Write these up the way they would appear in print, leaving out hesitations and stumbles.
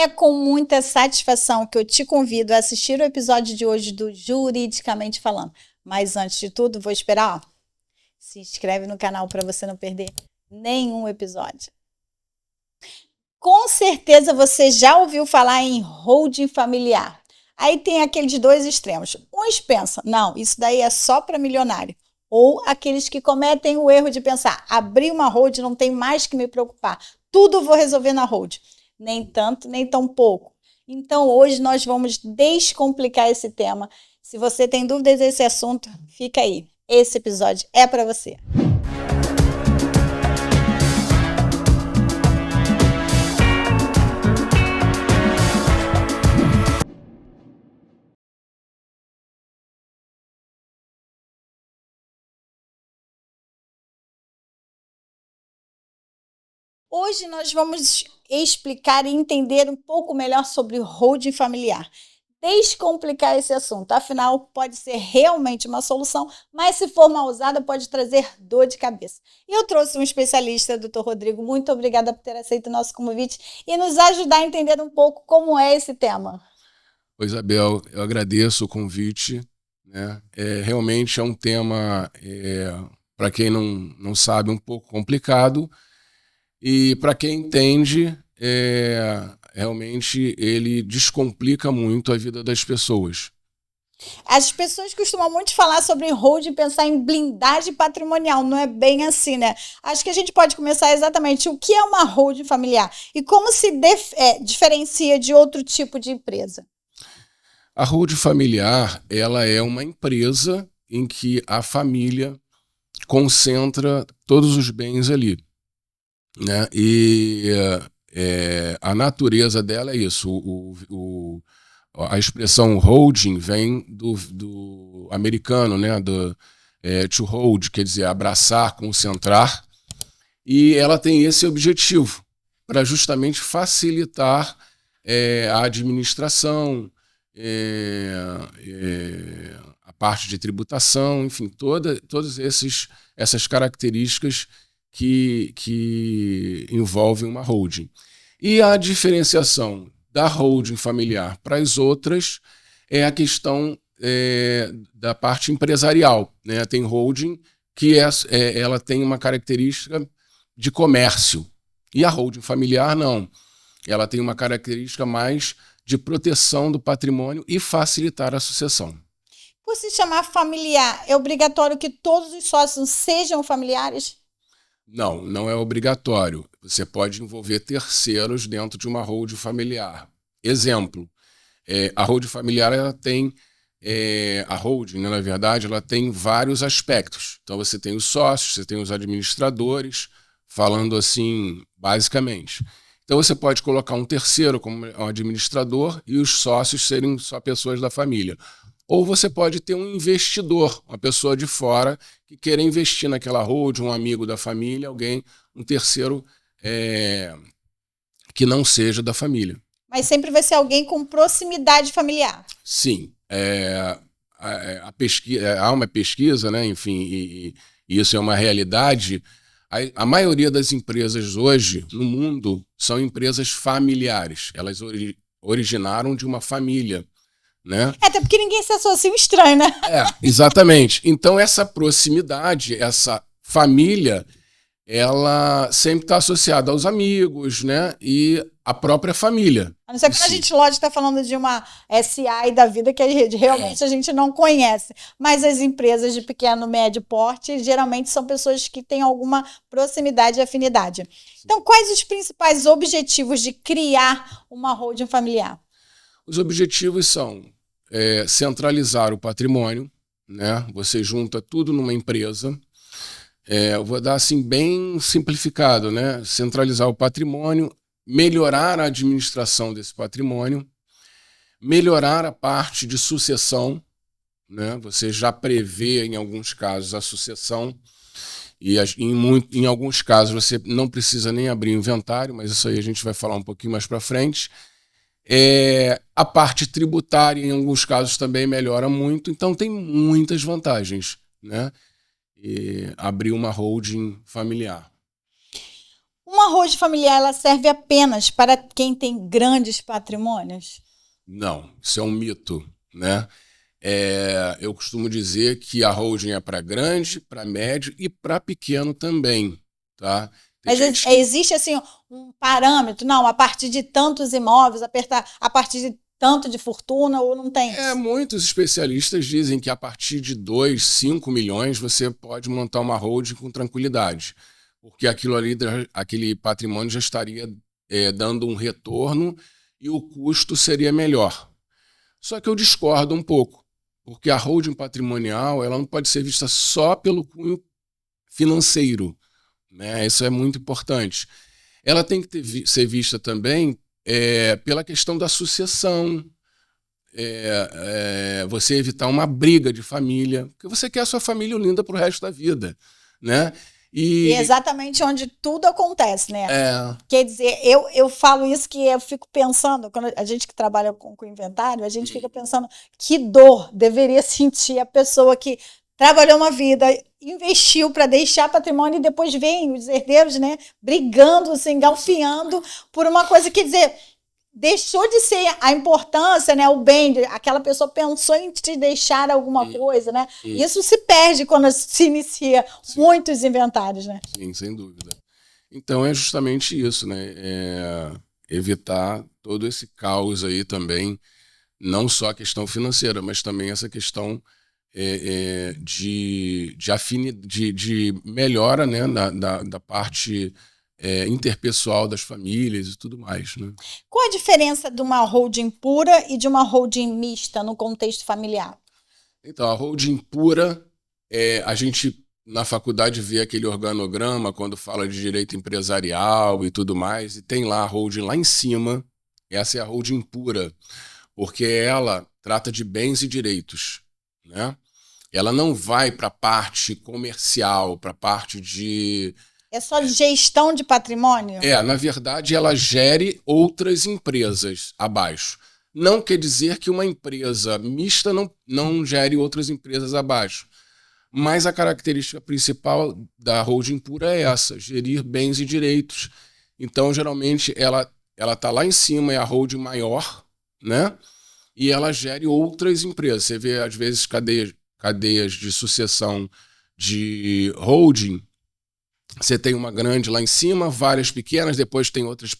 É com muita satisfação que eu te convido a assistir o episódio de hoje do Juridicamente Falando. Mas antes de tudo, vou esperar, ó. Se inscreve no canal para você não perder nenhum episódio. Com certeza você já ouviu falar em holding familiar. Aí tem aqueles dois extremos. Uns pensam, não, isso daí é só para milionário. Ou aqueles que cometem o erro de pensar, abrir uma holding não tem mais que me preocupar. Tudo vou resolver na holding. Nem tanto, nem tão pouco. Então hoje nós vamos descomplicar esse tema. Se você tem dúvidas desse assunto, fica aí. Esse episódio é para você. Hoje nós vamos explicar e entender um pouco melhor sobre o holding familiar. Descomplicar esse assunto, afinal pode ser realmente uma solução, mas se for mal usada pode trazer dor de cabeça. E eu trouxe um especialista, Dr. Rodrigo, muito obrigada por ter aceito o nosso convite e nos ajudar a entender um pouco como é esse tema. Oi, Isabel, eu agradeço o convite, né? Realmente é um tema, para quem não sabe, um pouco complicado, e para quem entende, realmente ele descomplica muito a vida das pessoas. As pessoas costumam muito falar sobre holding e pensar em blindagem patrimonial, não é bem assim, né? Acho que a gente pode começar exatamente o que é uma holding familiar e como se diferencia de outro tipo de empresa. A holding familiar, ela é uma empresa em que a família concentra todos os bens ali, né? E a natureza dela é isso. A expressão holding vem do americano, né? To hold, quer dizer, abraçar, concentrar. E ela tem esse objetivo, para justamente facilitar a administração, a parte de tributação, enfim, todas essas características que envolvem uma holding. E a diferenciação da holding familiar para as outras é a questão da parte empresarial, né? Tem holding que ela tem uma característica de comércio, e a holding familiar não. Ela tem uma característica mais de proteção do patrimônio e facilitar a sucessão. Por se chamar familiar, é obrigatório que todos os sócios sejam familiares? Não, não é obrigatório. Você pode envolver terceiros dentro de uma holding familiar. Exemplo, a holding familiar ela tem, a holding, né, na verdade, ela tem vários aspectos. Então você tem os sócios, você tem os administradores, falando assim, basicamente. Então você pode colocar um terceiro como um administrador e os sócios serem só pessoas da família. Ou você pode ter um investidor, uma pessoa de fora que queira investir naquela holding, um amigo da família, alguém, um terceiro que não seja da família. Mas sempre vai ser alguém com proximidade familiar. Sim. Há uma pesquisa, né, enfim, e isso é uma realidade. A maioria das empresas hoje no mundo são empresas familiares. Elas originaram de uma família, né? Até porque ninguém se associa um estranho, né? Exatamente. Então essa proximidade, essa família, ela sempre está associada aos amigos, né? E à própria família. A não ser que a gente, lógico, está falando de uma SA e da vida que realmente a gente não conhece. Mas as empresas de pequeno, médio porte, geralmente são pessoas que têm alguma proximidade e afinidade. Então, quais os principais objetivos de criar uma holding familiar? Os objetivos são centralizar o patrimônio, né? Você junta tudo numa empresa. Eu vou dar assim bem simplificado, né? Centralizar o patrimônio, melhorar a administração desse patrimônio, melhorar a parte de sucessão, né? Você já prevê em alguns casos a sucessão e em alguns casos você não precisa nem abrir inventário, mas isso aí a gente vai falar um pouquinho mais para frente. A parte tributária em alguns casos também melhora muito, então tem muitas vantagens, né? E abrir uma holding familiar. uma holding familiar, ela serve apenas para quem tem grandes patrimônios? Não, isso é um mito, né? Eu costumo dizer que a holding é para grande, para médio e para pequeno também, tá? Mas existe assim um parâmetro? Não, a partir de tantos imóveis, a partir de tanto de fortuna, ou não tem isso? Muitos especialistas dizem que a partir de 2, 5 milhões você pode montar uma holding com tranquilidade, porque aquilo ali, aquele patrimônio já estaria dando um retorno e o custo seria melhor. Só que eu discordo um pouco, porque a holding patrimonial ela não pode ser vista só pelo cunho financeiro, né? Isso é muito importante. Ela tem que ser vista também pela questão da sucessão, você evitar uma briga de família, porque você quer a sua família unida para o resto da vida, né? E é exatamente onde tudo acontece, né? Quer dizer, eu falo isso que eu fico pensando, quando a gente que trabalha com inventário, a gente fica pensando que dor deveria sentir a pessoa que trabalhou uma vida, investiu para deixar patrimônio e depois vem os herdeiros, né, brigando, se engalfinhando por uma coisa, quer dizer, deixou de ser a importância, né, o bem, aquela pessoa pensou em te deixar alguma coisa, né? Isso se perde quando se inicia muitos inventários, né? Sim, sem dúvida. Então é justamente isso, né? Evitar todo esse caos aí também, não só a questão financeira, mas também essa questão de melhora, né, da parte interpessoal das famílias e tudo mais, né? Qual a diferença de uma holding pura e de uma holding mista no contexto familiar? Então, a holding pura, a gente na faculdade vê aquele organograma quando fala de direito empresarial e tudo mais, e tem lá a holding lá em cima, essa é a holding pura, porque ela trata de bens e direitos, né? Ela não vai para a parte comercial, para a parte de... É só gestão de patrimônio? Na verdade, ela gere outras empresas abaixo. Não quer dizer que uma empresa mista não gere outras empresas abaixo. Mas a característica principal da holding pura é essa, gerir bens e direitos. Então, geralmente, ela está lá em cima, é a holding maior, né? E ela gere outras empresas. Você vê, às vezes, cadeias de sucessão de holding. Você tem uma grande lá em cima, várias pequenas, depois tem outras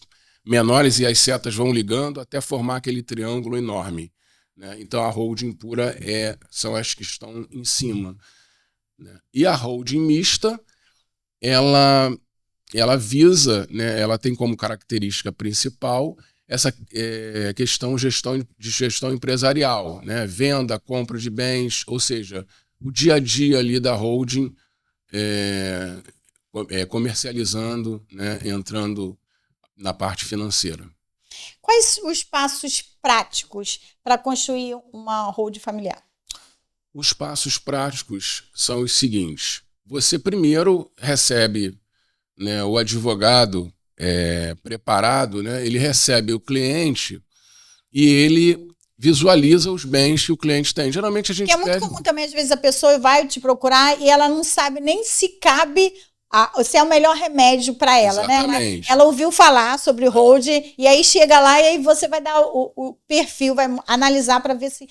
menores e as setas vão ligando até formar aquele triângulo enorme, né? Então a holding pura são as que estão em cima, né? E a holding mista, ela visa, né, ela tem como característica principal essa questão de gestão empresarial, né? Venda, compra de bens, ou seja, o dia a dia ali da holding comercializando, né, entrando na parte financeira. Quais os passos práticos para construir uma holding familiar? Os passos práticos são os seguintes. Você primeiro recebe, né, o advogado preparado, né, ele recebe o cliente e ele visualiza os bens que o cliente tem. Geralmente a gente muito comum também, às vezes a pessoa vai te procurar e ela não sabe nem se cabe... se é o melhor remédio para ela, exatamente, né? Ela ouviu falar sobre holding e aí chega lá e aí você vai dar o perfil, vai analisar para ver se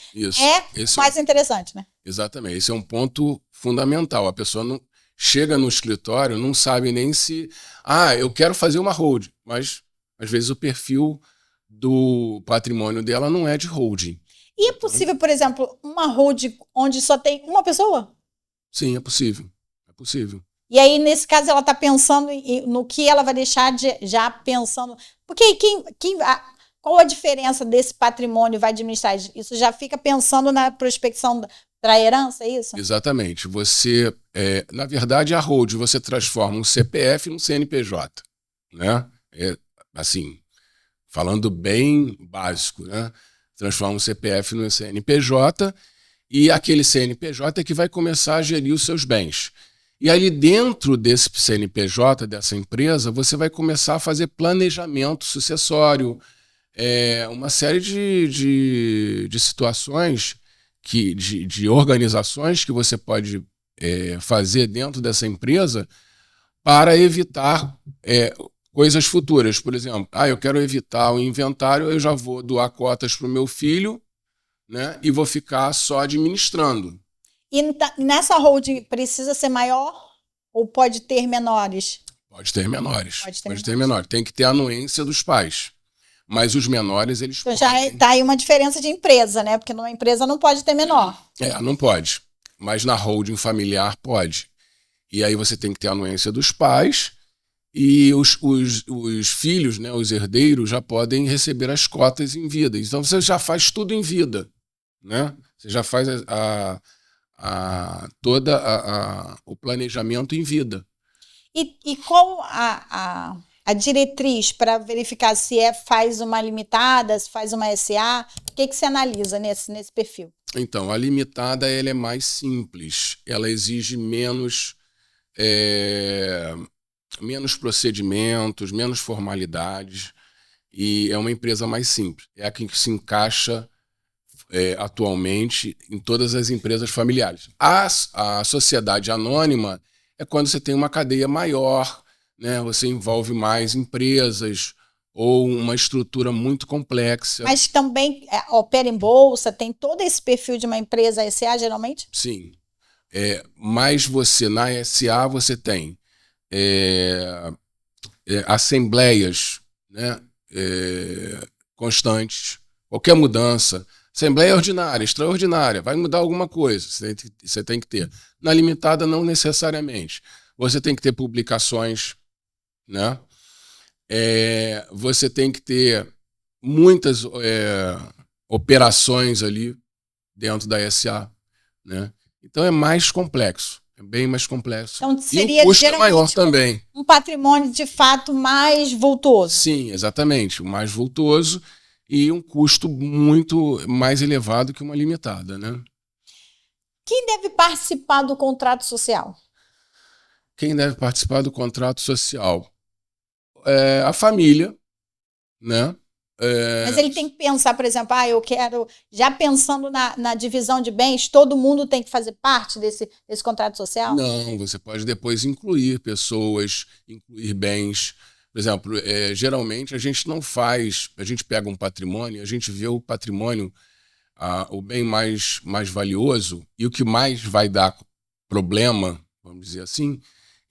mais interessante, né? Exatamente. Esse é um ponto fundamental. A pessoa não chega no escritório, não sabe nem se... eu quero fazer uma holding, mas às vezes o perfil do patrimônio dela não é de holding. E é possível, por exemplo, uma holding onde só tem uma pessoa? Sim, é possível. É possível. E aí, nesse caso, ela está pensando no que ela vai deixar já pensando... Porque qual a diferença desse patrimônio vai administrar? Isso já fica pensando na prospecção da herança, é isso? Exatamente. Você, na verdade, a holding, você transforma um CPF num CNPJ, né? Assim, falando bem básico, né? Transforma um CPF no CNPJ e aquele CNPJ é que vai começar a gerir os seus bens. E aí dentro desse CNPJ, dessa empresa, você vai começar a fazer planejamento sucessório, uma série de situações, de organizações que você pode fazer dentro dessa empresa para evitar coisas futuras, por exemplo, eu quero evitar o inventário, eu já vou doar cotas para o meu filho, né, e vou ficar só administrando. E nessa holding precisa ser maior ou pode ter menores? Pode ter menores. Pode ter menores. Tem que ter a anuência dos pais. Mas os menores, eles então podem. Já está aí uma diferença de empresa, né? Porque numa empresa não pode ter menor. Não pode. Mas na holding familiar pode. E aí você tem que ter a anuência dos pais e os filhos, né, os herdeiros, já podem receber as cotas em vida. Então você já faz tudo em vida, né? Você já faz todo o planejamento em vida. E qual a diretriz para verificar se faz uma limitada, se faz uma SA? O que você analisa nesse perfil? Então, a limitada ela é mais simples. Ela exige menos procedimentos, menos formalidades, e é uma empresa mais simples. É a que se encaixa atualmente em todas as empresas familiares. A sociedade anônima é quando você tem uma cadeia maior, né? Você envolve mais empresas ou uma estrutura muito complexa. Mas também opera em bolsa, tem todo esse perfil de uma empresa SA, geralmente? Sim. Mas você, na SA, você tem assembleias, né? Constantes, qualquer mudança. Assembleia ordinária, extraordinária, vai mudar alguma coisa, você tem que ter. Na limitada, não necessariamente. Você tem que ter publicações, né? Você tem que ter muitas operações ali dentro da SA, né? Então é mais complexo, é bem mais complexo. Então seria e o custo é maior também. Um patrimônio de fato mais vultuoso. Sim, exatamente, mais vultuoso. E um custo muito mais elevado que uma limitada, né? Quem deve participar do contrato social? Quem deve participar do contrato social? A família, né? Mas ele tem que pensar, por exemplo, eu quero, já pensando na divisão de bens, todo mundo tem que fazer parte desse contrato social? Não, você pode depois incluir pessoas, incluir bens. Por exemplo, geralmente a gente não faz, a gente pega um patrimônio, a gente vê o patrimônio, o bem mais valioso e o que mais vai dar problema, vamos dizer assim,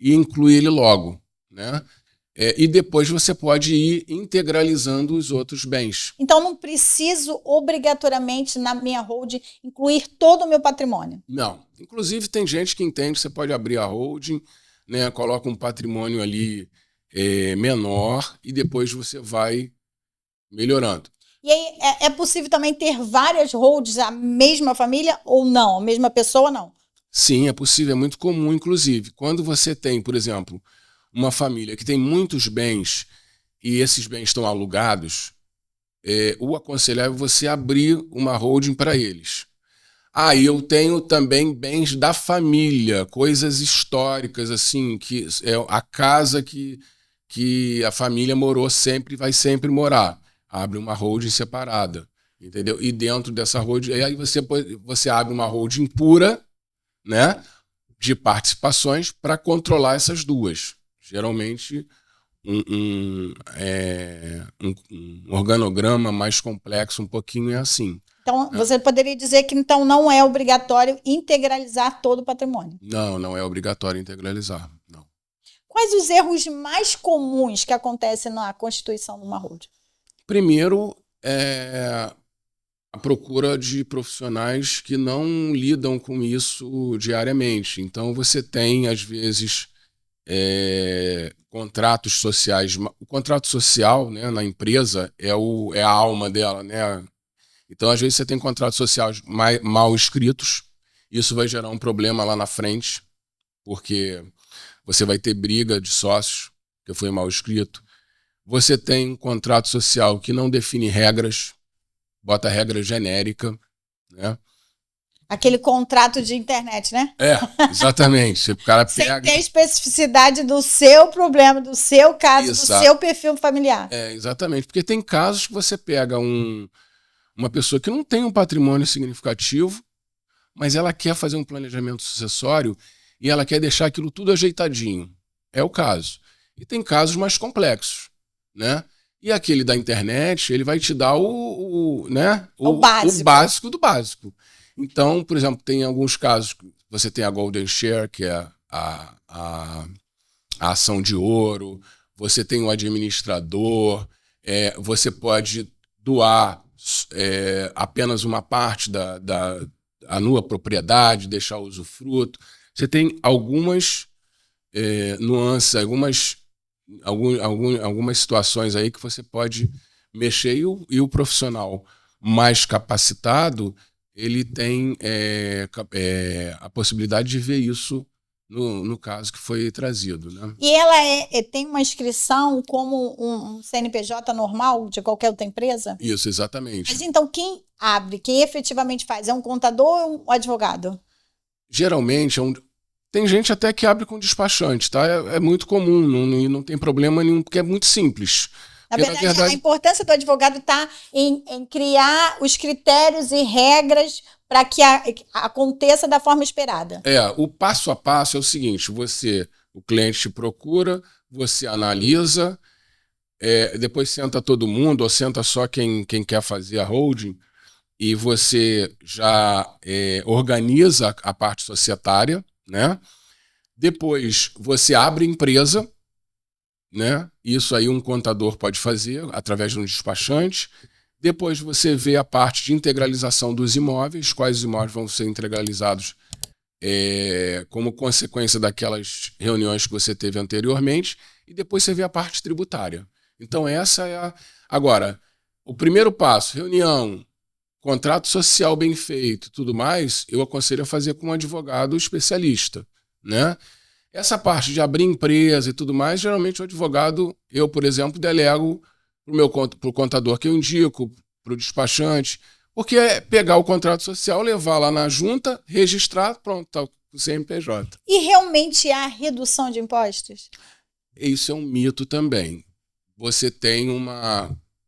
e inclui ele logo, né? E depois você pode ir integralizando os outros bens. Então não preciso obrigatoriamente na minha holding incluir todo o meu patrimônio? Não. Inclusive tem gente que entende que você pode abrir a holding, né, coloca um patrimônio ali menor e depois você vai melhorando. E aí é possível também ter várias holdings, a mesma família ou não? A mesma pessoa não? Sim, é possível, é muito comum, inclusive. Quando você tem, por exemplo, uma família que tem muitos bens e esses bens estão alugados, o aconselhável é você abrir uma holding para eles. E eu tenho também bens da família, coisas históricas, assim, que é a casa que a família morou sempre e vai sempre morar. Abre uma holding separada, entendeu? E dentro dessa holding, aí você abre uma holding pura, né, de participações para controlar essas duas. Geralmente, um organograma mais complexo, um pouquinho é assim. Então, você poderia dizer que então não é obrigatório integralizar todo o patrimônio? Não, não é obrigatório integralizar, não. Quais os erros mais comuns que acontecem na constituição de uma holding? Primeiro, a procura de profissionais que não lidam com isso diariamente. Então, você tem, às vezes, contratos sociais. O contrato social, né, na empresa é a alma dela, né? Então, às vezes, você tem contratos sociais mal escritos. Isso vai gerar um problema lá na frente, porque você vai ter briga de sócios, que foi mal escrito. Você tem um contrato social que não define regras, bota regra genérica, né? Aquele contrato de internet, né? Exatamente. O cara pega... Sem ter especificidade do seu problema, do seu caso, Exato. do seu perfil familiar. Exatamente. Porque tem casos que você pega uma pessoa que não tem um patrimônio significativo, mas ela quer fazer um planejamento sucessório e ela quer deixar aquilo tudo ajeitadinho. É o caso. e tem casos mais complexos, né? E aquele da internet, ele vai te dar né? O básico. O básico do básico. Então, por exemplo, tem alguns casos, você tem a Golden Share, que é a ação de ouro, você tem o administrador, você pode doar apenas uma parte da nua propriedade, deixar o usufruto. Você tem algumas nuances, algumas situações aí que você pode mexer e o profissional mais capacitado, ele tem a possibilidade de ver isso no caso que foi trazido, né? E ela tem uma inscrição como um CNPJ normal de qualquer outra empresa? Isso, exatamente. Mas então quem abre, quem efetivamente faz, é um contador ou um advogado? Geralmente tem gente até que abre com despachante, tá? É muito comum, não tem problema nenhum, porque é muito simples. Na verdade, a importância do advogado está em criar os critérios e regras para que aconteça da forma esperada. O passo a passo é o seguinte: o cliente te procura, você analisa, depois senta todo mundo, ou senta só quem quer fazer a holding, e você já organiza a parte societária, né? Depois você abre empresa, né? Isso aí um contador pode fazer através de um despachante. Depois você vê a parte de integralização dos imóveis, quais imóveis vão ser integralizados como consequência daquelas reuniões que você teve anteriormente, e depois você vê a parte tributária. Então essa é Agora, o primeiro passo, reunião, contrato social bem feito, tudo mais, eu aconselho a fazer com um advogado especialista, né? Essa parte de abrir empresa e tudo mais, geralmente o advogado, eu, por exemplo, delego para o contador que eu indico, para o despachante, porque é pegar o contrato social, levar lá na junta, registrar, pronto, tá o CNPJ. E realmente há redução de impostos? Isso é um mito também. Você tem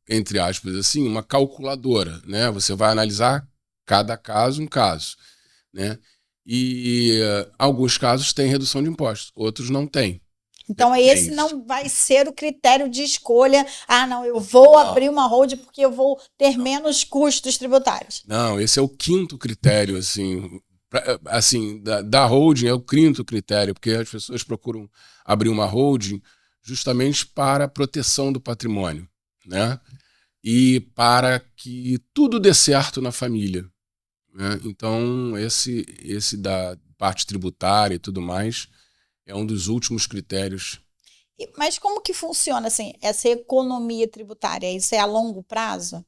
entre aspas assim, uma calculadora, né? Você vai analisar cada caso, um caso, né? E alguns casos têm redução de impostos, outros não têm. Então esse não vai ser o critério de escolha. Não, eu vou abrir uma holding porque eu vou ter menos custos tributários. Não, esse é o quinto critério, assim, da holding é o quinto critério, porque as pessoas procuram abrir uma holding justamente para a proteção do patrimônio, né? E para que tudo dê certo na família, né? Então, esse da parte tributária e tudo mais é um dos últimos critérios. Mas como que funciona assim, essa economia tributária? Isso é a longo prazo?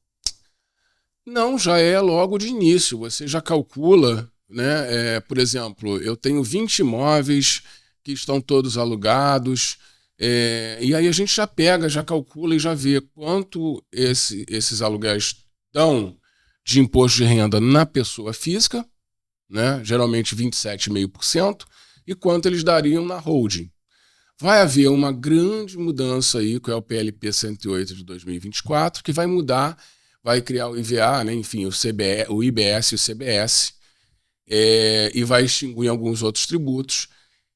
Não, já é logo de início. Você já calcula, né? Por exemplo, eu tenho 20 imóveis que estão todos alugados, e aí a gente já calcula e já vê quanto esses aluguéis dão de imposto de renda na pessoa física, né? Geralmente 27,5%, e quanto eles dariam na holding. Vai haver uma grande mudança aí, que é o PLP 108 de 2024, que vai mudar, vai criar o IVA, né? Enfim, o IBS e o CBS, e vai extinguir alguns outros tributos,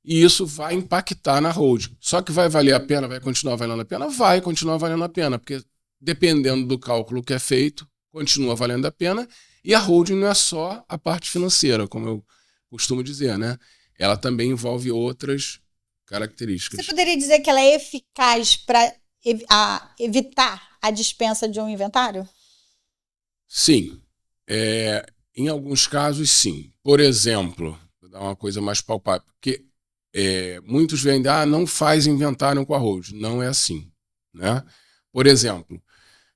e isso vai impactar na holding. Só que vai valer a pena, vai continuar valendo a pena? Vai continuar valendo a pena, porque dependendo do cálculo que é feito, continua valendo a pena, e a holding não é só a parte financeira, como eu costumo dizer, né? Ela também envolve outras características. Você poderia dizer que ela é eficaz para evitar a dispensa de um inventário? Sim. Em alguns casos, sim. Por exemplo, vou dar uma coisa mais palpável, porque muitos vendem, não faz inventário com a holding. Não é assim, né? Por exemplo,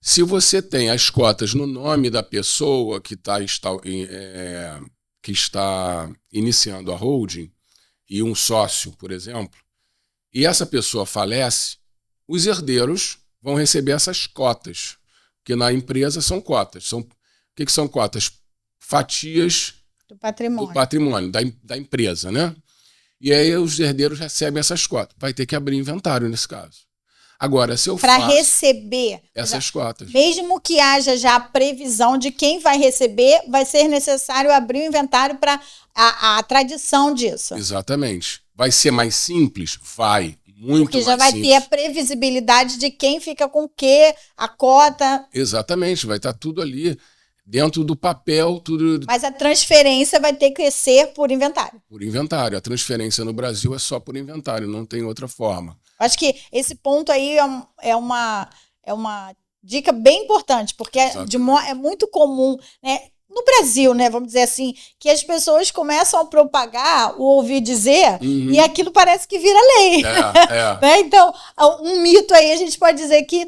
se você tem as cotas no nome da pessoa que está iniciando a holding, e um sócio, por exemplo, e essa pessoa falece, os herdeiros vão receber essas cotas, porque na empresa são cotas. O que são cotas? Fatias do patrimônio, da empresa, né? E aí os herdeiros recebem essas cotas. Vai ter que abrir inventário nesse caso. Agora, se eu para receber essas cotas, mesmo que haja já a previsão de quem vai receber, vai ser necessário abrir o inventário para a tradição disso. Exatamente. Vai ser mais simples? Vai. Muito Porque já mais vai simples. ter a previsibilidade de quem fica com o quê, a cota. Exatamente, vai estar tudo ali dentro do papel, tudo Mas a transferência vai ter que ser por inventário. por inventário. A transferência no Brasil é só por inventário, não tem outra forma. Acho que esse ponto aí é uma dica bem importante, porque é muito comum, né? No Brasil, né, vamos dizer assim, que as pessoas começam a propagar o ouvir dizer e aquilo parece que vira lei. Né? Então, um mito aí, a gente pode dizer que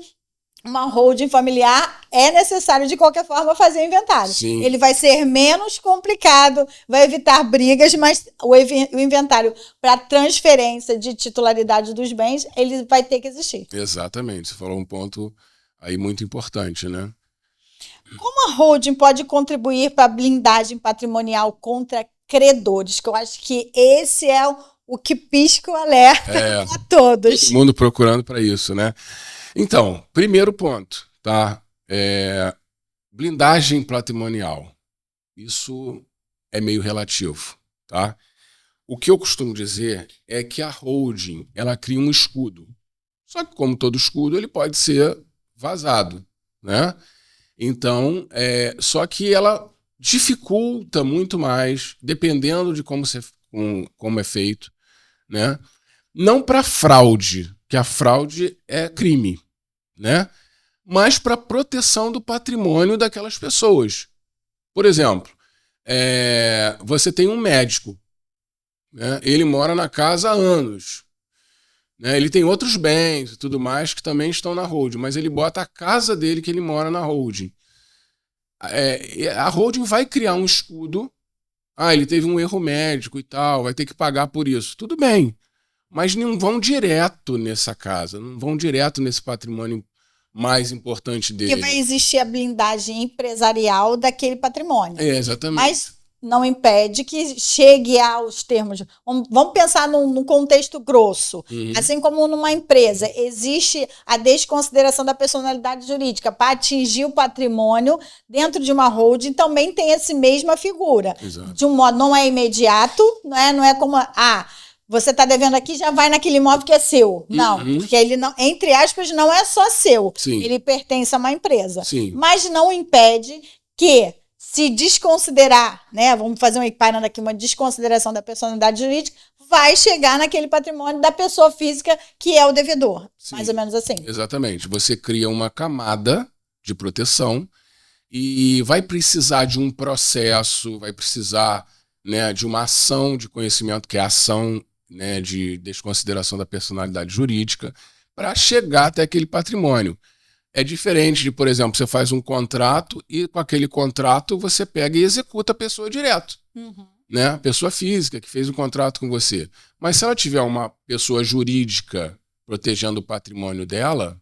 uma holding familiar é necessário de qualquer forma fazer o inventário. Sim. Ele vai ser menos complicado, vai evitar brigas, mas o inventário para transferência de titularidade dos bens, ele vai ter que existir. Exatamente, você falou um ponto aí muito importante, né? Como a holding pode contribuir para a blindagem patrimonial contra credores? Que eu acho que esse é o que pisca o alerta a todos. Todo mundo procurando para isso, né? Então, primeiro ponto, tá? Blindagem patrimonial. Isso é meio relativo, tá? O que eu costumo dizer é que a holding, ela cria um escudo. Só que, como todo escudo, ele pode ser vazado, né? Então, só que ela dificulta muito mais, dependendo de como é feito, né? Não para fraude, que a fraude é crime, né? Mas para proteção do patrimônio daquelas pessoas. Por exemplo, você tem um médico, né? Ele mora na casa há anos, né? Ele tem outros bens e tudo mais que também estão na holding, mas ele bota a casa dele que ele mora na holding. A holding vai criar um escudo. Ele teve um erro médico e tal, vai ter que pagar por isso. Tudo bem, mas não vão direto nessa casa, não vão direto nesse patrimônio mais importante dele. Que vai existir a blindagem empresarial daquele patrimônio. Exatamente. Mas não impede que chegue aos termos. Vamos pensar num contexto grosso. Assim como numa empresa, existe a desconsideração da personalidade jurídica para atingir o patrimônio dentro de uma holding, também tem essa mesma figura. Exato. De um modo, não é imediato, não é como... você está devendo aqui, já vai naquele imóvel que é seu. Não, porque ele, não, entre aspas, não é só seu. Sim. Ele pertence a uma empresa. Sim. Mas não impede que, se desconsiderar, né, vamos fazer um equiparando aqui, uma desconsideração da personalidade jurídica, vai chegar naquele patrimônio da pessoa física que é o devedor. Sim. Mais ou menos assim. Exatamente. Você cria uma camada de proteção e vai precisar de um processo, vai precisar, né, de uma ação de conhecimento, que é a ação, né, de desconsideração da personalidade jurídica, para chegar até aquele patrimônio. É diferente de, por exemplo, você faz um contrato e com aquele contrato você pega e executa a pessoa direto. Né? A pessoa física que fez o contrato com você. Mas se ela tiver uma pessoa jurídica protegendo o patrimônio dela...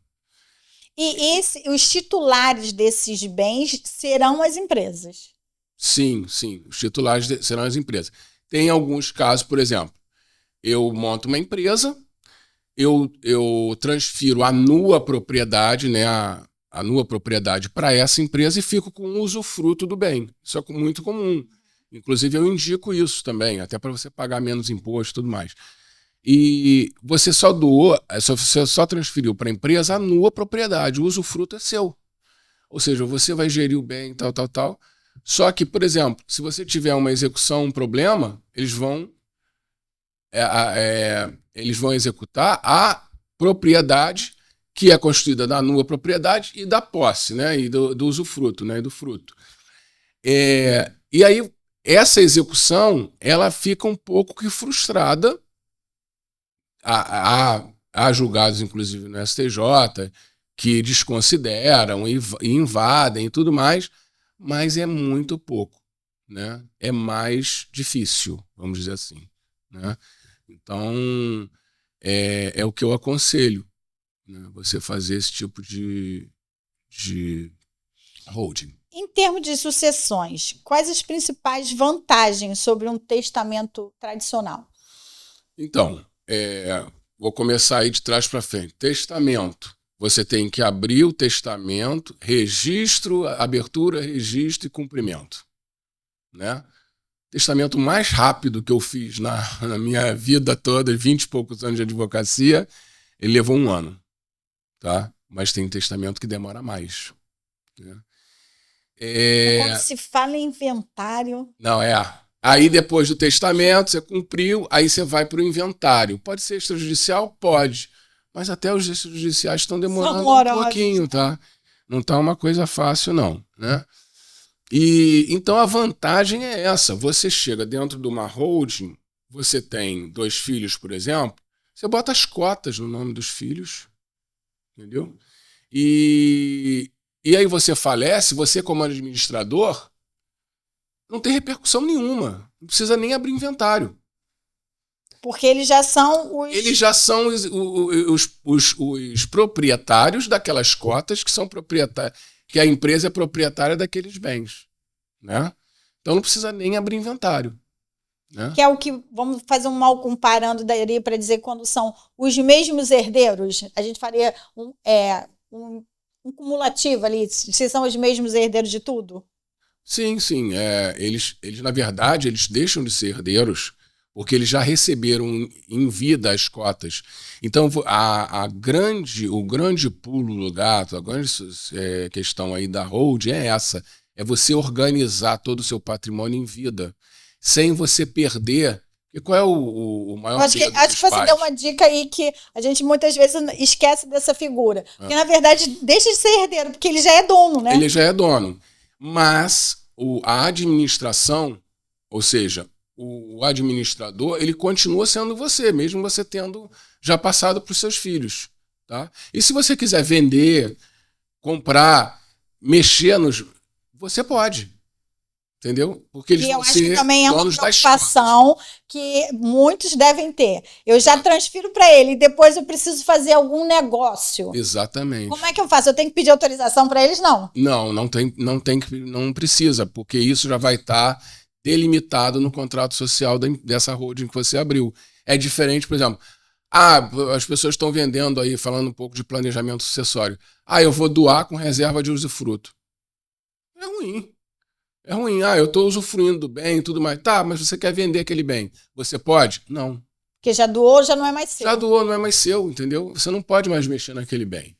E os titulares desses bens serão as empresas? Sim. Os titulares serão as empresas. Tem alguns casos, por exemplo, eu monto uma empresa... Eu transfiro a nua propriedade, né, a nua propriedade para essa empresa e fico com o usufruto do bem. Isso é muito comum. Inclusive, eu indico isso também, até para você pagar menos imposto e tudo mais. E você só doou, você só transferiu para a empresa a nua propriedade, o usufruto é seu. Ou seja, você vai gerir o bem, tal. Só que, por exemplo, se você tiver uma execução, um problema, eles vão executar a propriedade que é constituída da nua propriedade e da posse, né, e do usufruto, né, e do fruto. E aí, essa execução, ela fica um pouco que frustrada. Há julgados, inclusive, no STJ, que desconsideram e invadem e tudo mais, mas é muito pouco, né? É mais difícil, vamos dizer assim, né? Então, é o que eu aconselho, né? Você fazer esse tipo de holding. Em termos de sucessões, quais as principais vantagens sobre um testamento tradicional? Então, vou começar aí de trás para frente. Testamento. Você tem que abrir o testamento, registro, abertura, registro e cumprimento, né? testamento mais rápido que eu fiz na minha vida toda, 20 e poucos anos de advocacia, ele levou 1 ano, tá? Mas tem testamento que demora mais, né? Quando se fala em inventário... Não, Aí depois do testamento, você cumpriu, aí você vai para o inventário. Pode ser extrajudicial? Pode. Mas até os extrajudiciais estão demorando um pouquinho, tá? Não tá uma coisa fácil, não, né? E então a vantagem é essa. Você chega dentro de uma holding, você tem 2 filhos, por exemplo, você bota as cotas no nome dos filhos, entendeu? E aí você falece, você como administrador, não tem repercussão nenhuma. Não precisa nem abrir inventário. Porque eles já são os... Eles já são os proprietários daquelas cotas que são proprietários, que a empresa é proprietária daqueles bens, né? Então não precisa nem abrir inventário, né? Que é o que, vamos fazer um mal comparando daí para dizer quando são os mesmos herdeiros, a gente faria um cumulativo ali, se são os mesmos herdeiros de tudo. Sim. Eles, na verdade, eles deixam de ser herdeiros porque eles já receberam em vida as cotas. Então, o grande pulo do gato, a grande questão aí da holding é essa, é você organizar todo o seu patrimônio em vida, sem você perder. E qual é o maior acho que você deu uma dica aí que a gente muitas vezes esquece dessa figura. Porque, na verdade, deixa de ser herdeiro, porque ele já é dono, né? Ele já é dono. Mas a administração, ou seja, o administrador, ele continua sendo você, mesmo você tendo já passado para os seus filhos, tá? E se você quiser vender, comprar, mexer você pode, entendeu? Porque eles vão ser donos da escola. Eu acho que também é uma preocupação que muitos devem ter. Eu já transfiro para ele e depois eu preciso fazer algum negócio. Exatamente. Como é que eu faço? Eu tenho que pedir autorização para eles? Não. Não precisa, porque isso já vai estar delimitado no contrato social dessa holding que você abriu. É diferente, por exemplo, as pessoas estão vendendo aí, falando um pouco de planejamento sucessório. Eu vou doar com reserva de usufruto. É ruim. É ruim. Eu estou usufruindo do bem e tudo mais. Tá, mas você quer vender aquele bem. Você pode? Não. Porque já doou, já não é mais seu. Já doou, não é mais seu, entendeu? Você não pode mais mexer naquele bem.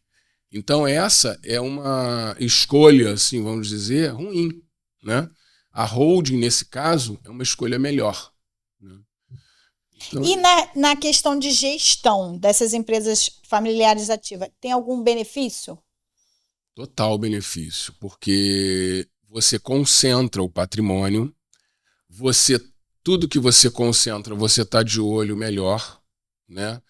Então essa é uma escolha, assim, vamos dizer, ruim, né? A holding, nesse caso, é uma escolha melhor, né? Então, e na questão de gestão dessas empresas familiares ativas, tem algum benefício? Total benefício, porque você concentra o patrimônio, tudo que você concentra, você está de olho melhor, né?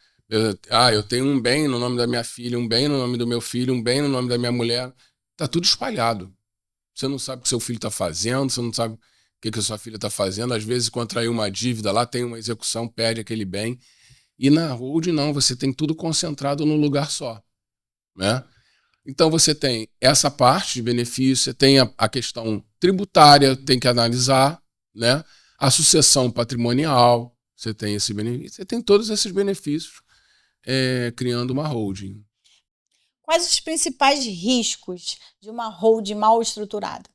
Eu tenho um bem no nome da minha filha, um bem no nome do meu filho, um bem no nome da minha mulher, está tudo espalhado. Você não sabe o que seu filho está fazendo, você não sabe o que a sua filha está fazendo. Às vezes, contraiu uma dívida, lá tem uma execução, perde aquele bem. E na holding, não, você tem tudo concentrado num lugar só, né? Então, você tem essa parte de benefício, você tem a questão tributária, tem que analisar, né? A sucessão patrimonial, você tem esse benefício, você tem todos esses benefícios criando uma holding. Quais os principais riscos de uma holding mal estruturada?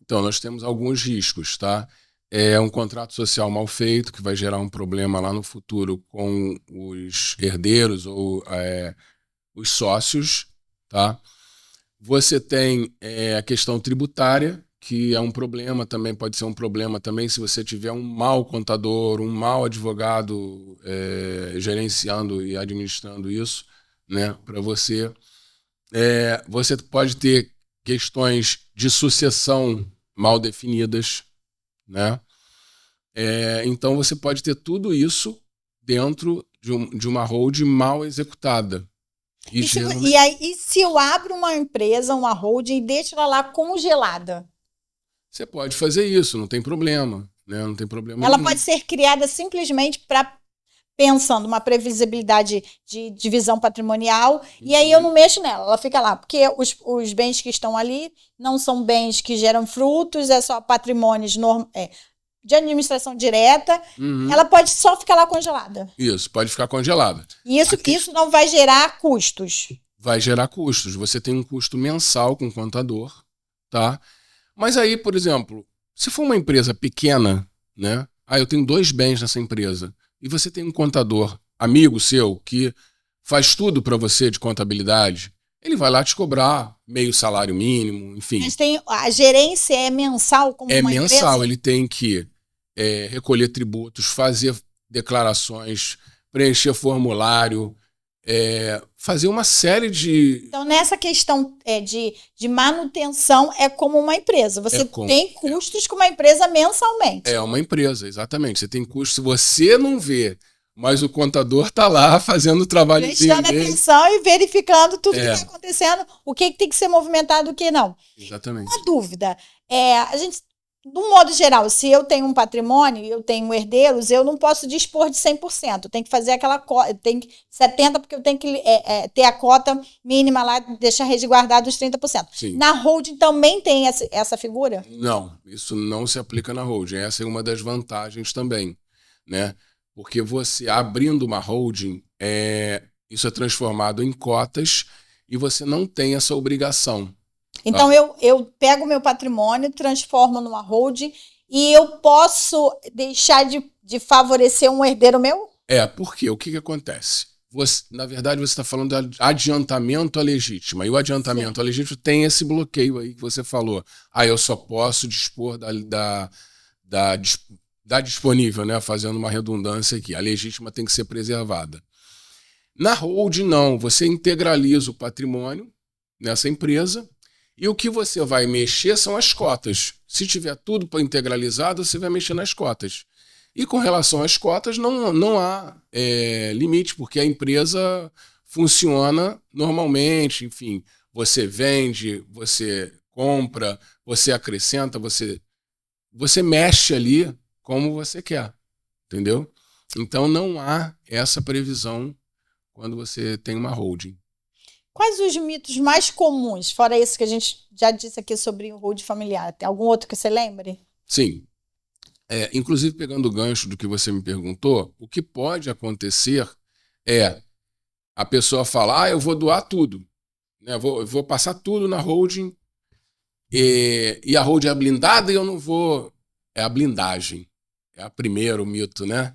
Então, nós temos alguns riscos, tá? É um contrato social mal feito, que vai gerar um problema lá no futuro com os herdeiros ou os sócios, tá? Você tem a questão tributária, que é um problema também, pode ser um problema também se você tiver um mau contador, um mau advogado gerenciando e administrando isso, né, para você. Você pode ter questões de sucessão mal definidas, né? Então você pode ter tudo dentro de uma holding mal executada. E se eu abro uma empresa, uma holding, e deixo ela lá congelada? Você pode fazer isso, não tem problema, né? Não tem problema Ela nenhum. pode ser criada simplesmente pensando uma previsibilidade de divisão patrimonial, e aí eu não mexo nela, ela fica lá, porque os bens que estão ali não são bens que geram frutos, é só patrimônios de administração direta, ela pode só ficar lá congelada. Isso, pode ficar congelada. E isso não vai gerar custos. Vai gerar custos. Você tem um custo mensal com o contador, tá? Mas aí, por exemplo, se for uma empresa pequena, né? Eu tenho 2 bens nessa empresa. E você tem um contador, amigo seu, que faz tudo para você de contabilidade, ele vai lá te cobrar meio salário mínimo, enfim. Mas a gerência é mensal como uma empresa? É mensal, ele tem que recolher tributos, fazer declarações, preencher formulário, fazer uma série de... Então, nessa questão de manutenção, é como uma empresa. Você tem custos com uma empresa mensalmente. É uma empresa, exatamente. Você tem custos, se você não vê, mas o contador está lá fazendo o trabalho dele. Prestando atenção e verificando tudo que está acontecendo, o que tem que ser movimentado e o que não. Exatamente. Uma dúvida. A gente, de um modo geral, se eu tenho um patrimônio, eu tenho herdeiros, eu não posso dispor de 100%. Eu tenho que fazer aquela cota, tem que 70%, porque eu tenho que ter a cota mínima lá, deixar resguardado os 30%. Sim. Na holding também tem essa figura? Não, isso não se aplica na holding. Essa é uma das vantagens também, né? Porque você, abrindo uma holding, isso é transformado em cotas e você não tem essa obrigação. Então, eu pego o meu patrimônio, transformo numa holding e eu posso deixar de favorecer um herdeiro meu? Porque o que acontece? Na verdade, você está falando de adiantamento à legítima. E o adiantamento à legítima tem esse bloqueio aí que você falou. Eu só posso dispor da disponível, né? Fazendo uma redundância aqui. A legítima tem que ser preservada. Na holding, não. Você integraliza o patrimônio nessa empresa e o que você vai mexer são as cotas. Se tiver tudo para integralizado, você vai mexer nas cotas. E com relação às cotas, não há limite, porque a empresa funciona normalmente. Enfim, você vende, você compra, você acrescenta, você mexe ali como você quer, entendeu? Então não há essa previsão quando você tem uma holding. Quais os mitos mais comuns, fora esse que a gente já disse aqui sobre o holding familiar? Tem algum outro que você lembre? Sim. Inclusive, pegando o gancho do que você me perguntou, o que pode acontecer é a pessoa falar, eu vou doar tudo, né? Eu vou passar tudo na holding e a holding é blindada e eu não vou... É a blindagem. É o primeiro mito, né?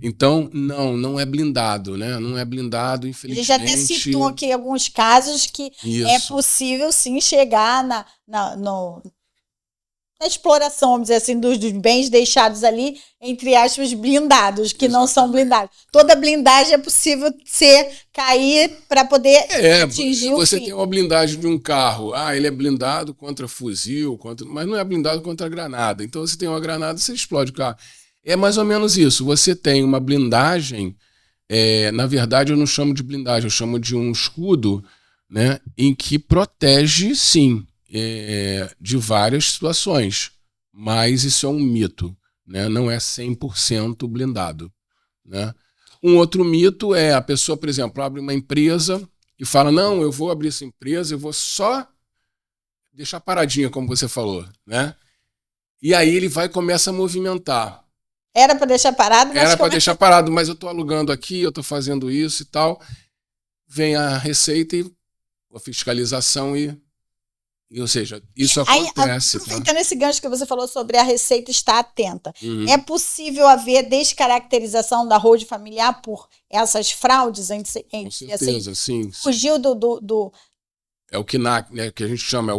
Então, não é blindado, né? Não é blindado, infelizmente. A gente já até citou aqui alguns casos que é possível, sim, chegar na exploração, vamos dizer assim, dos bens deixados ali, entre aspas, blindados, que não são blindados. Toda blindagem é possível cair para poder atingir o fim. Você tem uma blindagem de um carro, ele é blindado contra fuzil, mas não é blindado contra granada. Então, você tem uma granada, você explode o carro. É mais ou menos isso. Você tem uma blindagem, na verdade eu não chamo de blindagem, eu chamo de um escudo, né, em que protege, sim, de várias situações. Mas isso é um mito, né? Não é 100% blindado, né? Um outro mito é a pessoa, por exemplo, abre uma empresa e fala, não, eu vou abrir essa empresa, eu vou só deixar paradinha, como você falou, né? E aí ele vai e começa a movimentar. Era para deixar parado, mas... Era para deixar parado, mas eu estou alugando aqui, eu estou fazendo isso e tal. Vem a Receita e a fiscalização ou seja, isso acontece. Aproveitando esse gancho que você falou sobre a Receita estar atenta, é possível haver descaracterização da holding familiar por essas fraudes? Com certeza, sim. Fugiu do... É o KNAC, né, que a gente chama,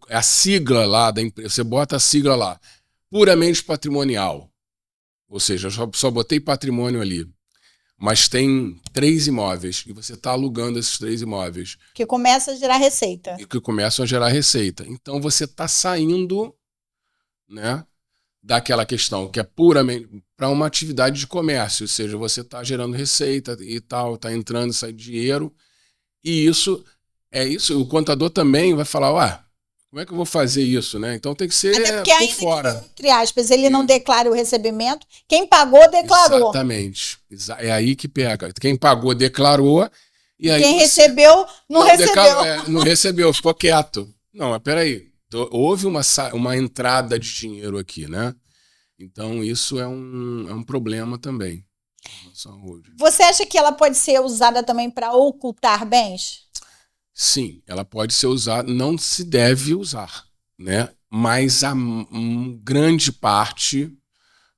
é a sigla lá da empresa. Você bota a sigla lá, puramente patrimonial. Ou seja, eu só botei patrimônio ali. Mas tem 3 imóveis e você está alugando esses 3 imóveis. Que começa a gerar receita. E que começam a gerar receita. Então você está saindo, né, daquela questão que é puramente para uma atividade de comércio. Ou seja, você está gerando receita e tal, está entrando e saindo dinheiro. E isso, o contador também vai falar, como é que eu vou fazer isso, né? Então tem que ser por fora. Que, entre aspas, ele não declara o recebimento. Quem pagou, declarou. Exatamente. É aí que pega. Quem pagou, declarou. E aí quem recebeu, não recebeu. Não recebeu, ficou quieto. Não, mas peraí. Houve uma entrada de dinheiro aqui, né? Então isso é um problema também. Você acha que ela pode ser usada também para ocultar bens? Sim, ela pode ser usada, não se deve usar, né? Mas a grande parte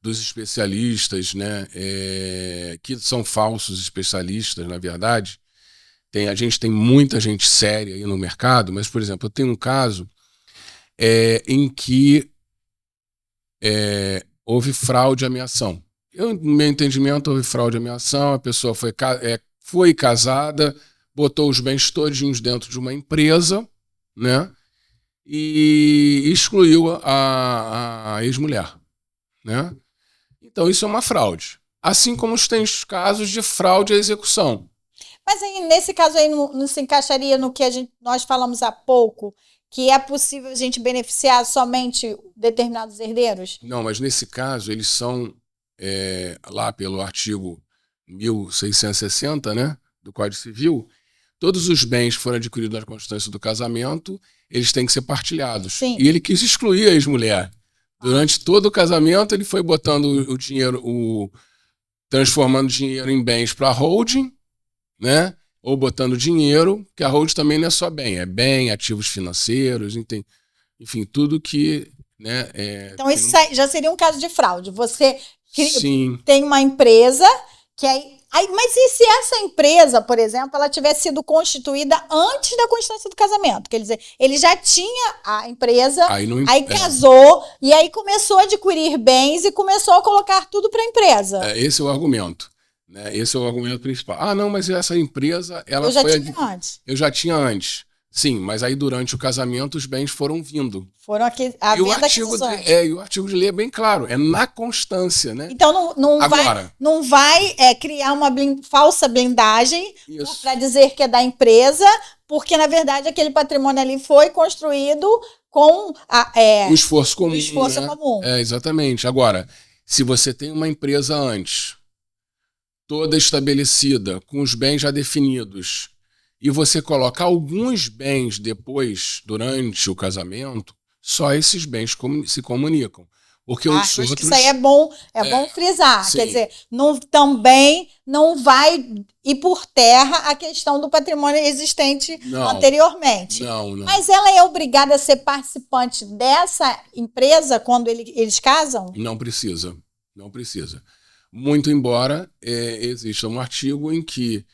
dos especialistas, né, que são falsos especialistas, na verdade. A gente tem muita gente séria aí no mercado, mas, por exemplo, eu tenho um caso em que houve fraude e ameação. No meu entendimento, houve fraude e ameação, a pessoa foi casada, botou os bens todinhos dentro de uma empresa, né, e excluiu a ex-mulher, né? Então isso é uma fraude. Assim como tem os casos de fraude à execução. Mas aí, nesse caso aí não se encaixaria no que nós falamos há pouco, que é possível a gente beneficiar somente determinados herdeiros? Não, mas nesse caso eles são, lá pelo artigo 1660, né, do Código Civil, todos os bens que foram adquiridos na constância do casamento, eles têm que ser partilhados. Sim. E ele quis excluir a ex-mulher. Durante todo o casamento, ele foi botando o dinheiro, transformando dinheiro em bens para a holding, né? Ou botando dinheiro, que a holding também não é só bem, é bem, ativos financeiros, enfim, tudo que... né, então isso já seria um caso de fraude. Você Sim. tem uma empresa que mas e se essa empresa, por exemplo, ela tivesse sido constituída antes da constância do casamento? Quer dizer, ele já tinha a empresa, aí casou, e aí começou a adquirir bens e começou a colocar tudo para a empresa. Esse é o argumento. Né? Esse é o argumento principal. Ah, não, mas essa empresa... Eu já tinha antes. Eu já tinha antes. Sim, mas aí durante o casamento os bens foram vindo. Foram aqui, e o artigo de lei é bem claro, é na constância, né? Então não vai criar uma falsa blindagem para dizer que é da empresa, porque na verdade aquele patrimônio ali foi construído com o esforço comum. O esforço comum. Exatamente. Agora, se você tem uma empresa antes, toda estabelecida, com os bens já definidos, e você coloca alguns bens depois, durante o casamento, só esses bens se comunicam. Porque os outros... Isso aí é bom frisar. Sim. Quer dizer, também não vai ir por terra a questão do patrimônio existente anteriormente. Não. Mas ela é obrigada a ser participante dessa empresa quando eles casam? Não precisa. Muito embora exista um artigo em que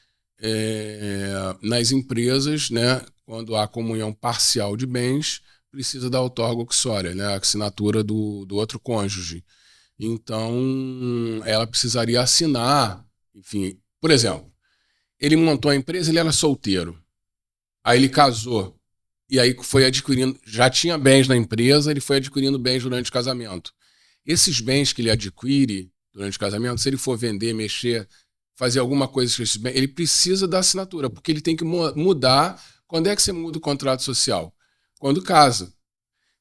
nas empresas, né, quando há comunhão parcial de bens, precisa da outorga uxória, né, a assinatura do outro cônjuge. Então, ela precisaria assinar, enfim. Por exemplo, ele montou a empresa, ele era solteiro. Aí ele casou. E aí foi adquirindo, já tinha bens na empresa, ele foi adquirindo bens durante o casamento. Esses bens que ele adquire durante o casamento, se ele for vender, mexer, fazer alguma coisa com esses bens, ele precisa da assinatura, porque ele tem que mudar. Quando é que você muda o contrato social? Quando casa.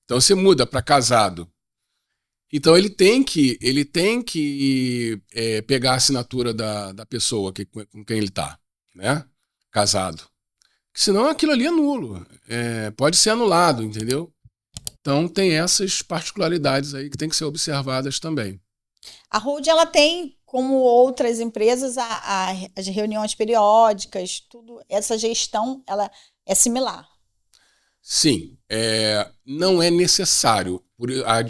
Então você muda para casado. Então ele tem que pegar a assinatura da pessoa com quem ele está, né? Casado. Senão aquilo ali é nulo. Pode ser anulado, entendeu? Então tem essas particularidades aí que tem que ser observadas também. A holding, ela tem, como outras empresas, as reuniões periódicas, tudo, essa gestão, ela é similar. Sim, não é necessário.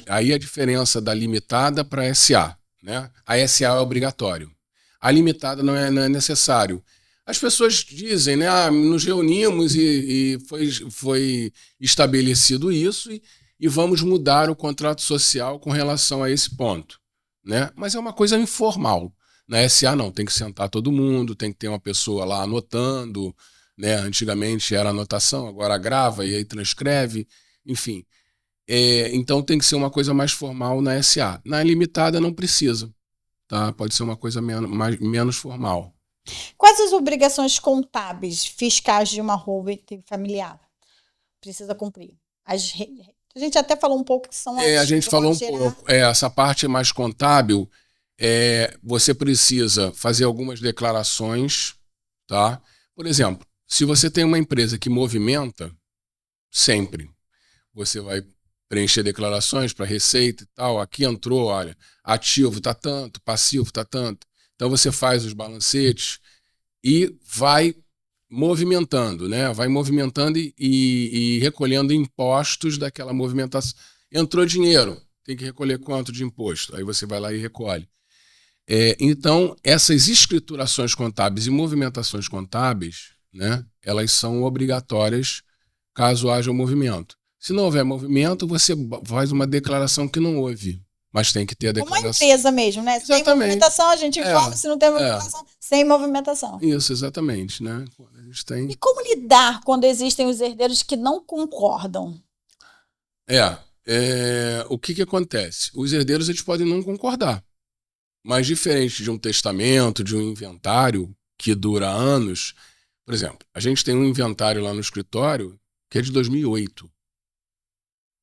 Aí a diferença da limitada para a SA, né? A SA é obrigatório. A limitada não é necessário. As pessoas dizem, né? Nos reunimos e foi estabelecido isso e vamos mudar o contrato social com relação a esse ponto. Né? Mas é uma coisa informal. Na SA não, tem que sentar todo mundo, tem que ter uma pessoa lá anotando, né? Antigamente era anotação, agora grava e aí transcreve, enfim. Então tem que ser uma coisa mais formal na SA. Na limitada não precisa, tá? Pode ser uma coisa menos formal. Quais as obrigações contábeis, fiscais de uma holding familiar? Precisa cumprir. A gente até falou um pouco que são a gente falou um pouco. Essa parte mais contábil, você precisa fazer algumas declarações, tá? Por exemplo, se você tem uma empresa que movimenta, sempre você vai preencher declarações para receita e tal. Aqui entrou, olha, ativo está tanto, passivo está tanto. Então você faz os balancetes e vai movimentando, né? Vai movimentando e recolhendo impostos daquela movimentação. Entrou dinheiro, tem que recolher quanto de imposto? Aí você vai lá e recolhe. Então, essas escriturações contábeis e movimentações contábeis, né, elas são obrigatórias caso haja um movimento. Se não houver movimento, você faz uma declaração que não houve, mas tem que ter a declaração. Uma empresa mesmo, né? Se tem movimentação, a gente informa. Se não tem movimentação, sem movimentação. Isso, exatamente, né? A gente tem... E como lidar quando existem os herdeiros que não concordam? O que acontece? Os herdeiros eles podem não concordar, mas diferente de um testamento, de um inventário que dura anos, por exemplo, a gente tem um inventário lá no escritório que é de 2008.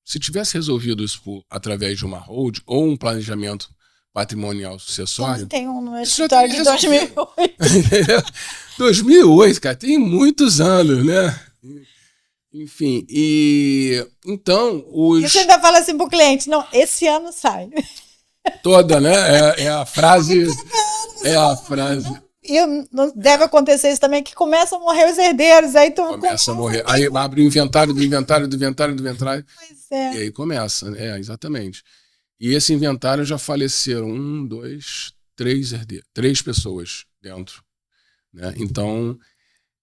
Se tivesse resolvido isso através de uma hold ou um planejamento patrimonial sucessório... Tem um no escritório de 2008. 2008, cara, tem muitos anos, né? Enfim, então os... E você ainda fala assim pro cliente, não, esse ano sai. Toda, né? É a frase... E não deve acontecer isso também, que começam a morrer os herdeiros, aí tu... Começa a morrer, aí abre o inventário do inventário. Pois é. E aí começa, exatamente. E esse inventário já faleceram 3 pessoas dentro, né? Então,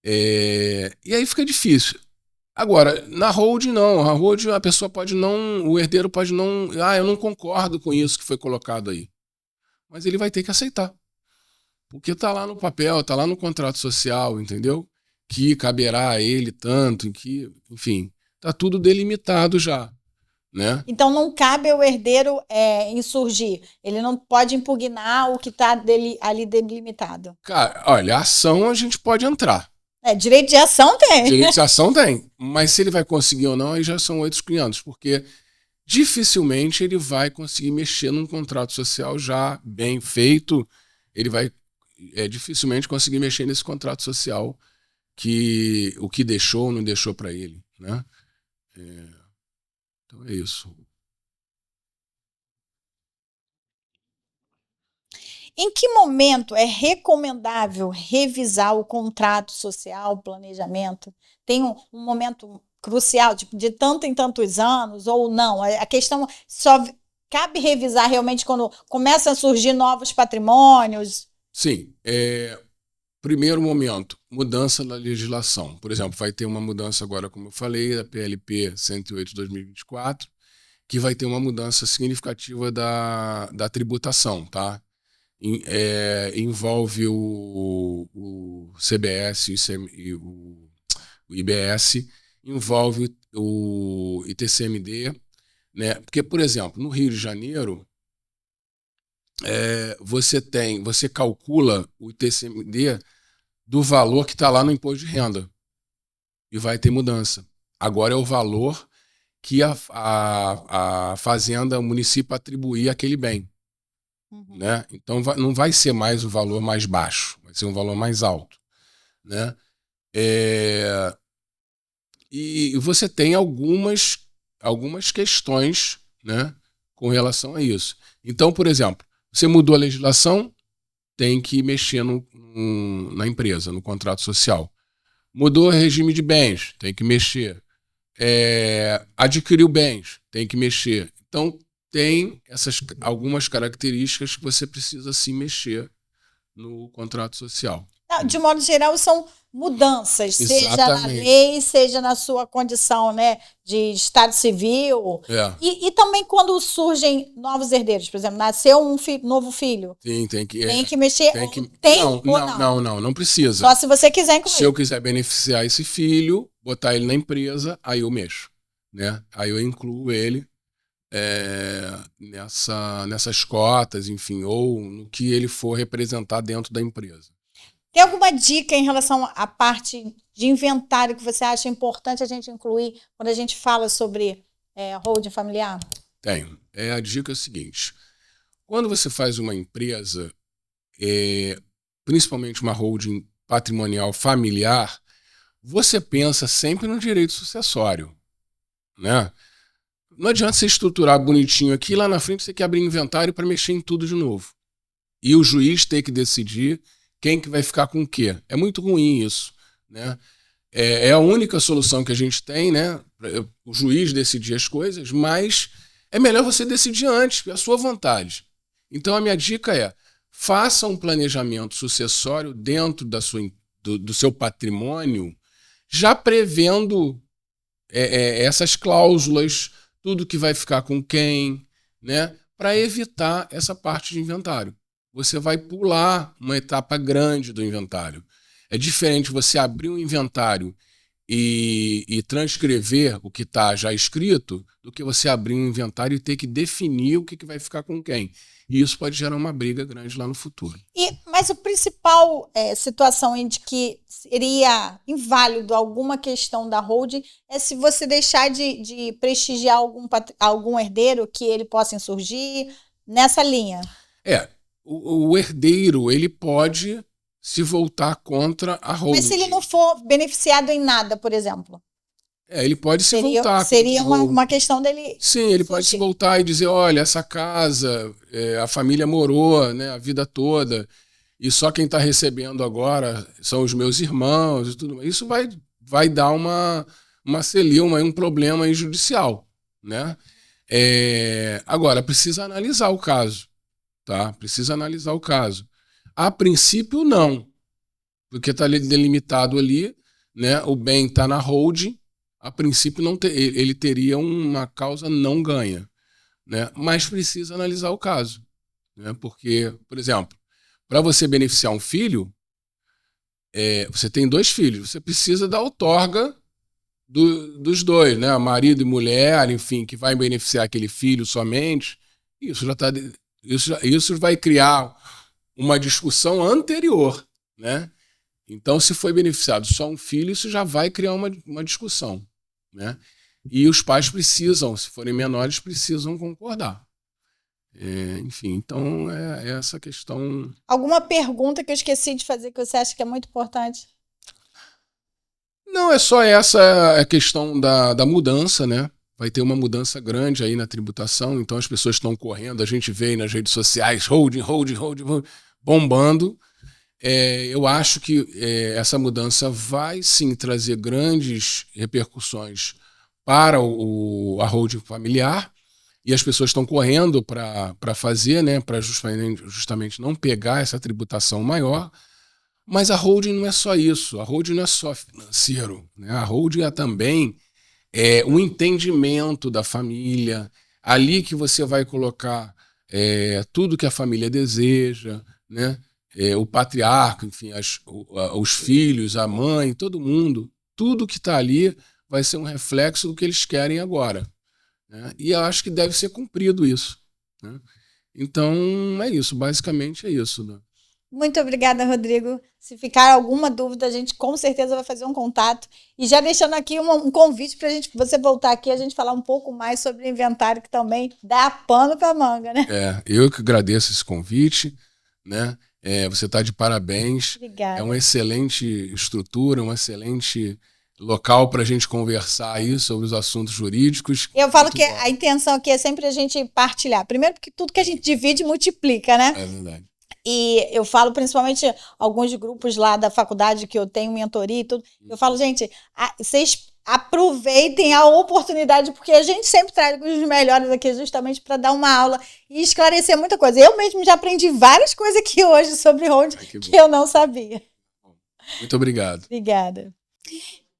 e aí fica difícil. Agora, na hold não, a hold a pessoa pode não, o herdeiro pode não, eu não concordo com isso que foi colocado aí. Mas ele vai ter que aceitar. Porque tá lá no papel, tá lá no contrato social, entendeu? Que caberá a ele tanto, que, enfim, tá tudo delimitado já, né? Então não cabe ao herdeiro insurgir. Ele não pode impugnar o que está ali delimitado. Cara, olha, a ação a gente pode entrar. Direito de ação tem. Direito de ação tem. Mas se ele vai conseguir ou não, aí já são outros 500, porque dificilmente ele vai conseguir mexer num contrato social já bem feito. Ele vai dificilmente conseguir mexer nesse contrato social que o que deixou ou não deixou para ele, né? Então é isso. Em que momento é recomendável revisar o contrato social, o planejamento? Tem um momento crucial, tipo, de tanto em tantos anos, ou não? A questão só cabe revisar realmente quando começam a surgir novos patrimônios? Sim. Primeiro momento, mudança da legislação. Por exemplo, vai ter uma mudança agora, como eu falei, da PLP 108/2024, que vai ter uma mudança significativa da tributação, tá? Envolve o CBS e o IBS, envolve o ITCMD, né? Porque, por exemplo, no Rio de Janeiro, você calcula o ITCMD do valor que está lá no imposto de renda e vai ter mudança. Agora é o valor que a fazenda, o município atribuir àquele bem. Uhum. Né? Então não vai ser mais o valor mais baixo, vai ser um valor mais alto, né? E você tem algumas questões, né, com relação a isso. Então, por exemplo, você mudou a legislação, tem que mexer na empresa, no contrato social. Mudou o regime de bens, tem que mexer. Adquiriu bens, tem que mexer. Então, tem algumas características que você precisa sim mexer no contrato social. De modo geral, são mudanças, Exatamente. Seja na lei, seja na sua condição, né, de estado civil. E também quando surgem novos herdeiros, por exemplo, nasceu um novo filho. Sim, tem que mexer. Não precisa. Só se você quiser incluir. Se eu quiser beneficiar esse filho, botar ele na empresa, aí eu mexo, né? Aí eu incluo ele nessas cotas, enfim, ou no que ele for representar dentro da empresa. Tem alguma dica em relação à parte de inventário que você acha importante a gente incluir quando a gente fala sobre holding familiar? Tenho. A dica é a seguinte: quando você faz uma empresa, principalmente uma holding patrimonial familiar, você pensa sempre no direito sucessório, né? Não adianta você estruturar bonitinho aqui, lá na frente você quer abrir inventário para mexer em tudo de novo. E o juiz tem que decidir quem que vai ficar com o quê. É muito ruim isso, né? É a única solução que a gente tem, né? O juiz decidir as coisas, mas é melhor você decidir antes, é a sua vontade. Então a minha dica é, faça um planejamento sucessório dentro do seu patrimônio, já prevendo essas cláusulas, tudo que vai ficar com quem, né, para evitar essa parte de inventário. Você vai pular uma etapa grande do inventário. É diferente você abrir um inventário e transcrever o que está já escrito do que você abrir um inventário e ter que definir o que vai ficar com quem. E isso pode gerar uma briga grande lá no futuro. Mas a principal situação em de que seria inválido alguma questão da holding é se você deixar de prestigiar algum herdeiro que ele possa insurgir nessa linha. O herdeiro ele pode se voltar contra a holding. Mas se ele não for beneficiado em nada, por exemplo? Ele pode se voltar. Seria uma questão dele... Sim, ele pode se voltar e dizer, olha, essa casa, a família morou, né, a vida toda, e só quem está recebendo agora são os meus irmãos e tudo. Isso vai dar uma celeuma, um problema aí judicial, né? Agora, precisa analisar o caso, tá? Precisa analisar o caso. A princípio, não, porque está delimitado ali, né? O bem está na holding, a princípio ele teria uma causa não ganha, né? Mas precisa analisar o caso, né? Porque, por exemplo, para você beneficiar um filho, você tem 2 filhos, você precisa da outorga dos 2, né? Marido e mulher, enfim, que vai beneficiar aquele filho somente. Isso vai criar uma discussão anterior, né? Então, se foi beneficiado só um filho, isso já vai criar uma discussão, né? E os pais precisam, se forem menores, precisam concordar. Enfim, então é essa questão. Alguma pergunta que eu esqueci de fazer que você acha que é muito importante? Não, é só essa a questão da mudança, né? Vai ter uma mudança grande aí na tributação, então as pessoas estão correndo, a gente vê aí nas redes sociais, holding, bombando. Eu acho que essa mudança vai sim trazer grandes repercussões para a holding familiar, e as pessoas estão correndo para fazer, né, para justamente não pegar essa tributação maior. Mas a holding não é só isso, a holding não é só financeiro, né? A holding é também um entendimento da família, ali que você vai colocar tudo que a família deseja, né? O patriarca, enfim, os filhos, a mãe, todo mundo, tudo que está ali vai ser um reflexo do que eles querem agora, né? E eu acho que deve ser cumprido isso, né? Então é isso, basicamente é isso, né? Muito obrigada, Rodrigo. Se ficar alguma dúvida, a gente com certeza vai fazer um contato. E já deixando aqui um convite para você voltar aqui, a gente falar um pouco mais sobre o inventário, que também dá pano para manga, né? Eu que agradeço esse convite, né? Você está de parabéns. Obrigada. É uma excelente estrutura, um excelente local para a gente conversar aí sobre os assuntos jurídicos. Eu falo que a intenção aqui é sempre a gente partilhar. Primeiro porque tudo que a gente divide multiplica, né? É verdade. E eu falo principalmente alguns grupos lá da faculdade que eu tenho mentoria e tudo. Eu falo, gente, vocês aproveitem a oportunidade, porque a gente sempre traz os melhores aqui justamente para dar uma aula e esclarecer muita coisa. Eu mesmo já aprendi várias coisas aqui hoje sobre holding que eu não sabia. Muito obrigado. Obrigada.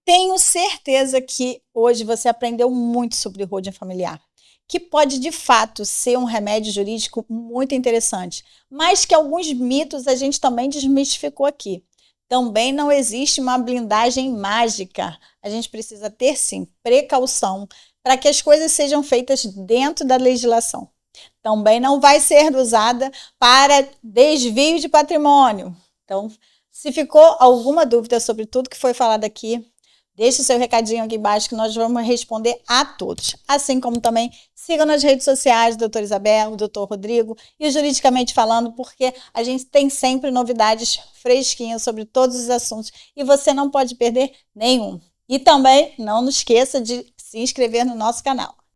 Tenho certeza que hoje você aprendeu muito sobre holding familiar, que pode, de fato, ser um remédio jurídico muito interessante, mas que alguns mitos a gente também desmistificou aqui. Também não existe uma blindagem mágica. A gente precisa ter, sim, precaução para que as coisas sejam feitas dentro da legislação. Também não vai ser usada para desvio de patrimônio. Então, se ficou alguma dúvida sobre tudo que foi falado aqui, deixe o seu recadinho aqui embaixo que nós vamos responder a todos. Assim como também sigam nas redes sociais do Doutor Isabel, do Doutor Rodrigo e o Juridicamente Falando, porque a gente tem sempre novidades fresquinhas sobre todos os assuntos e você não pode perder nenhum. E também não esqueça de se inscrever no nosso canal.